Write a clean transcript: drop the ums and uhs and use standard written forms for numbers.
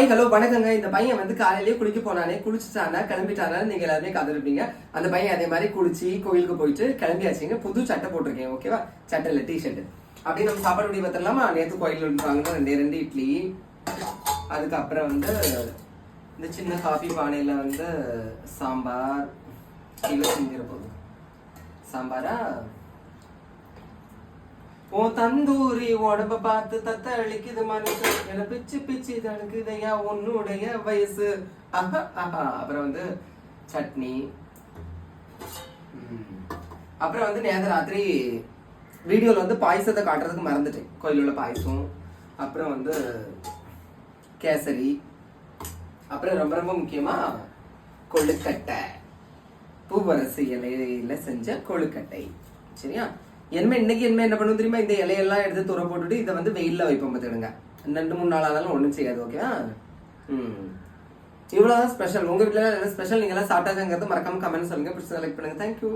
Hello வணக்கங்க. இந்த பையன் வந்து காலையிலேயே குளிக்க போனானே, குளிச்சுட்டானா கிளம்பிட்டானா நீங்க எல்லாருமே காத்திருப்பீங்க. அந்த பையன் அதே மாதிரி குளிச்சு கோயிலுக்கு போயிட்டு கிளம்பியாச்சுங்க. புது சட்டை போட்டிருக்கேன், ஓகேவா? சட்டை இல்ல, டிஷர்ட். அப்படியே நம்ம சாப்பாடு முடி பார்த்துடலாமா? நேற்று கோயில் வாங்கினா ரெண்டு இட்லி. அதுக்கப்புறம் வந்து இந்த சின்ன காஃபி பானையில வந்து சாம்பார் கீழே செஞ்சிட போகுது. சாம்பாரா ஓ தந்தூரி உடம்ப பார்த்து தத்த அழிக்குது மனசு, என பிச்சு பிச்சு தடுக்குதையா உன்னுடைய வயசு. அப்புறம் வந்து சட்னி. அப்புறம் வந்து நேற்று ராத்திரி வீடியோல வந்து பாயசத்தை காட்டுறதுக்கு மறந்துட்டேன். கோயில் உள்ள பாயசம், அப்புறம் வந்து கேசரி, அப்புறம் ரொம்ப ரொம்ப முக்கியமா கொழுக்கட்டை, பூவரசு இலையில செஞ்ச கொழுக்கட்டை. சரியா? இன்னைக்கு என்ன பண்ணும் தெரியுமா? இந்த இலையெல்லாம் எடுத்து தூர போட்டுட்டு இதை வந்து வெயில்ல வைப்போம் பார்த்துடுங்க. 2-3 நாள் ஆனாலும் ஒன்றும் செய்யாது. ஓகேவா? இவ்வளவுதான் ஸ்பெஷல். உங்க வீட்டுல என்ன ஸ்பெஷல்? நீங்க எல்லாம் சாப்பிட்டாங்கிறது மறக்காம கமெண்ட் சொல்லுங்க. பிடிச்சி செலக்ட் பண்ணுங்க. தேங்க்யூ.